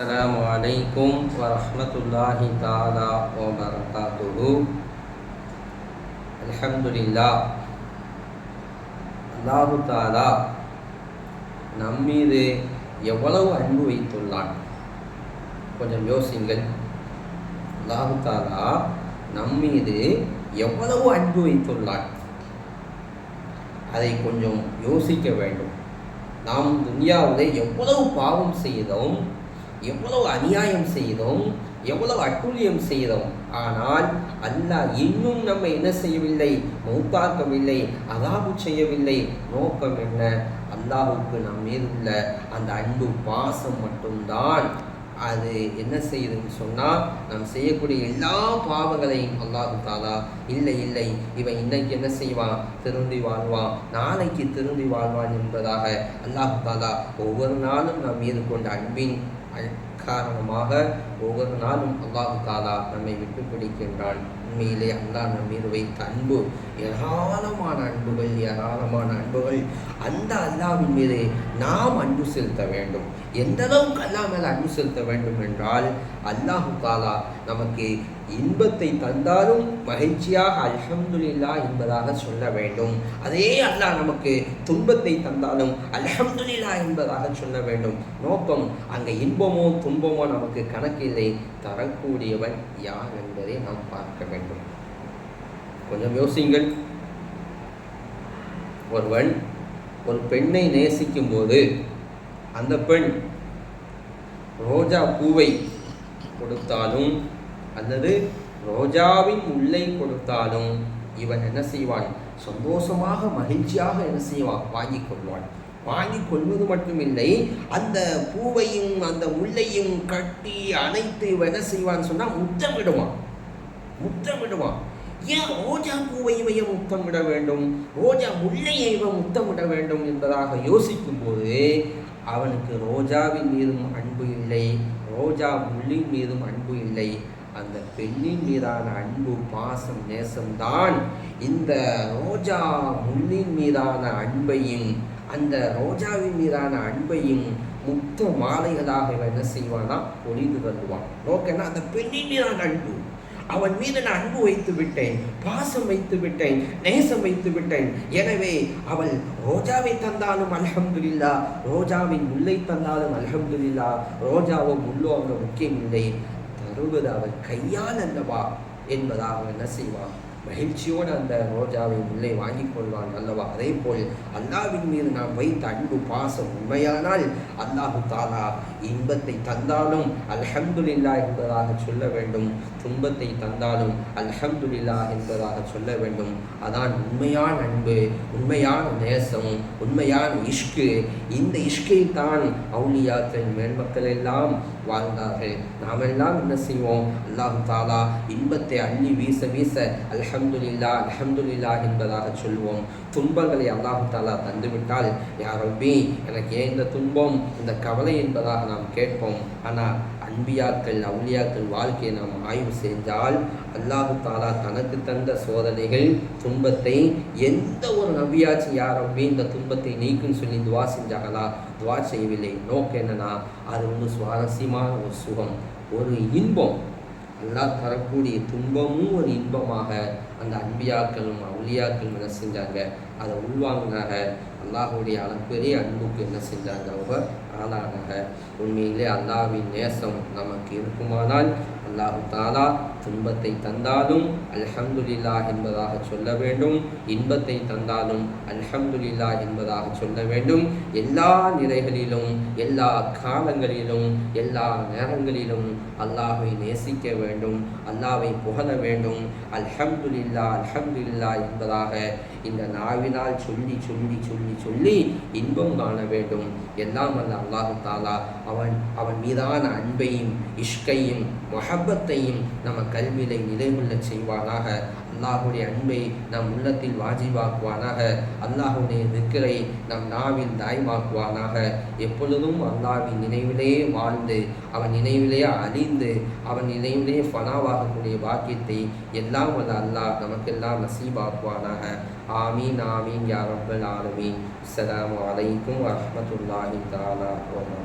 Assalamualaikum warahmatullahi taala wabarakatuh. Alhamdulillah, அல்லாஹு தாலா நம்மீது எவ்வளவு அன்பு வைத்துள்ளான். கொஞ்சம் யோசிங்கள். அல்லாஹு தாலா நம்மீது எவ்வளவு அன்பு வைத்துள்ளான், அதை கொஞ்சம் யோசிக்க வேண்டும். நாம் துன்யாவிலே எவ்வளவு பாவம் செய்தோம், எவ்வளவு அநியாயம் செய்தோம், எவ்வளவு அட்டூழியம் செய்தோம். ஆனால் அல்லாஹ் இன்னும் நம்ம என்ன செய்யவில்லை, மௌத்தாக்கவில்லை, அதாபு செய்யவில்லை. நோக்கம் என்ன? அல்லாஹுக்கு நம் மீது உள்ள அந்த அன்பு பாசம் மட்டும்தான் அது என்ன செய்யுதுன்னு சொன்னால், நாம் செய்யக்கூடிய எல்லா பாவங்களையும் அல்லாஹு தாலா இல்லை இவன் இன்னைக்கு என்ன செய்வான், திருந்தி வாழ்வான், நாளைக்கு திருந்தி வாழ்வான் என்பதாக அல்லாஹு தாலா ஒவ்வொரு நாளும் நாம் மீது கொண்ட அன்பின் காரணமாக ஒவ்வொரு நாளும் அல்லாஹு தாலா நம்மை விட்டு பிடிக்கின்றான். உண்மையிலே அல்லாஹ் நம் மீது வைத்த அன்பு ஏராளமான அன்புகள். அந்த அல்லாஹ்வின் மீது நாம் அன்பு செலுத்த வேண்டும். எந்த அளவுக்கு அல்லாஹ் மேலே அன்பு செலுத்த வேண்டும் என்றால், அல்லாஹு தாலா நமக்கு இன்பத்தை தந்தாலும் மகிழ்ச்சியாக அல்ஹம்துலில்லாஹ் என்பதாக சொல்ல வேண்டும். அதே அல்லாஹ் நமக்கு துன்பத்தை தந்தாலும் அல்ஹம்துலில்லாஹ் என்பதாக சொல்ல வேண்டும். நோக்கம் அங்கே இன்பமோ துன்பமோ நமக்கு கணக்கில்லை, தரக்கூடியவன் யார் என்பதை நாம் பார்க்க வேண்டும். கொஞ்சம் யோசிங்கள். ஒருவன் ஒரு பெண்ணை நேசிக்கும் போது அந்த பெண் ரோஜா பூவை கொடுத்தாலும் அல்லது ரோஜாவின் முல்லை கொடுத்தாலும் இவன் என்ன செய்வான், சந்தோஷமாக மகிழ்ச்சியாக என்ன செய்வான், வாங்கிக் கொள்வான். வாங்கி கொள்வது மட்டுமில்லை, அந்த பூவையும் அந்த முல்லையும் கட்டி அணைத்து இவன் என்ன செய்வான்னு சொன்னால் முத்தமிடுவான். ஏன் ரோஜா பூவை இவன் முத்தமிட வேண்டும், ரோஜா முல்லையை இவன் முத்தமிட வேண்டும் என்பதாக யோசிக்கும் போது அவனுக்கு ரோஜாவின் மீதும் அன்பு இல்லை, ரோஜா முள்ளின் மீதும் அன்பு இல்லை. அந்த பெண்ணின் மீதான அன்பு பாசம் நேசம்தான் இந்த ரோஜா முள்ளின் மீதான அன்பையும் அந்த ரோஜாவின் மீதான அன்பையும் முத்த மாலைகளாக இவன் என்ன செய்வானா பொழிந்து தருவான். நோக்கன்னா அந்த பெண்ணின் மீதான அன்பு, அவன் மீது நான் அன்பு வைத்து விட்டேன், பாசம் வைத்து விட்டேன், நேசம் வைத்து விட்டேன். எனவே அவள் ரோஜாவை தந்தாலும் அல்ஹம்துலில்லாஹ், ரோஜாவின் முல்லை தந்தாலும் அல்ஹம்துலில்லாஹ். ரோஜாவோ முள்ளோ அங்கே முக்கியம் இல்லை, தருவது அவள் கையால் அல்லவா என்பதாக என்ன செய்வான், மகிழ்ச்சியோடு அந்த ரோஜாவை முல்லை வாங்கி கொள்வான் அல்லவா. அதே போல் அல்லாஹ்வின் மீது நாம் வைத்த அன்பு பாசம் உண்மையானால் அல்லாஹு தாலா இன்பத்தை தந்தாலும் அல்ஹம்துலில்லாஹ் என்பதாக சொல்ல வேண்டும், துன்பத்தை தந்தாலும் அல்ஹம்துலில்லாஹ் என்பதாக சொல்ல வேண்டும். அதான் உண்மையான அன்பு, உண்மையான நேசம், உண்மையான இஷ்கு. இந்த இஷ்கில் தான் அவுலியாக்கள் மேல்மக்கள் எல்லாம் வாழ்ந்தார்கள். நாமெல்லாம் என்ன செய்வோம், அல்லாஹு தாலா இன்பத்தை அள்ளி வீச அல்ஹம்துலில்லாஹ் என்பதாக சொல்வோம். துன்பங்களை அல்லாஹு தாலா தந்துவிட்டால், யா ரப்பி எனக்கு ஏன் இந்த துன்பம், இந்த கவலை என்பதாக நாம் கேட்போம். ஆனால் அன்பியாக்கள் அவுலியாக்கள் வாழ்க்கையை நாம் ஆய்வு செஞ்சால் அல்லாஹு தாலா தனக்கு தந்த சோதனைகள் துன்பத்தை எந்த ஒரு நபியாச்சும் யா ரப்பி இந்த துன்பத்தை நீக்குன்னு சொல்லி துவா செஞ்சாங்களா? துவா செய்யவில்லை. நோக்கம் என்னன்னா, அது சுவாரஸ்யமான ஒரு சுகம், ஒரு இன்பம். அல்லாஹ் தரக்கூடிய துன்பமும் ஒரு இன்பமாக அந்த அன்பியாக்களும் அவுலியாக்களும் என்ன செஞ்சாங்க, அதை உள்வாங்கினாங்க. அல்லாஹுடைய அளப்பெரிய அன்புக்கு என்ன செஞ்சாங்க, அவங்க ஆளானாங்க. உண்மையிலே அல்லாஹ்வின் நேசம் நமக்கு இருக்குமானால் அல்லாஹு தாலா துன்பத்தை தந்தாலும் அல்ஹம்துலில்லாஹ் என்பதாக சொல்ல வேண்டும், இன்பத்தை தந்தாலும் அல்ஹம்துலில்லாஹ் என்பதாக சொல்ல வேண்டும். எல்லா நிலைகளிலும் எல்லா காலங்களிலும் எல்லா நேரங்களிலும் அல்லாஹ்வை நேசிக்க வேண்டும், அல்லாஹ்வை புகழ வேண்டும். அல்ஹம்துலில்லாஹ் என்பதாக இந்த நாவினால் சொல்லி சொல்லி சொல்லி சொல்லி இன்பம் காண வேண்டும். எல்லாம் அல்ல அல்லாஹு தாலா அவன் மீதான அன்பையும் இஷ்கையும் மொஹப்பத்தையும் நம்ம கல்வியை நிலைகொள்ள செய்வானாக. அல்லாஹுடைய அன்பை நம் உள்ளத்தில் வாஜிபாக்குவானாக. அல்லாஹுடைய திக்ரை நம் நாவில் தாய்மாக்குவானாக. எப்பொழுதும் அல்லாஹ்வின் நினைவிலே வாழ்ந்து அவன் நினைவிலே அழிந்து அவன் நினைவிலே ஃபனாவாகக்கூடிய பாக்கியத்தை எல்லாம் வல்ல அல்லாஹ் நமக்கெல்லாம் நசீபாக்குவானாக. ஆமீன் ஆமீன் யா ரப்பல் ஆலமீன். அஸ்ஸலாமு அலைக்கும் வரஹ்மத்துல்லாஹி தஆலா வ பரகாத்துஹு.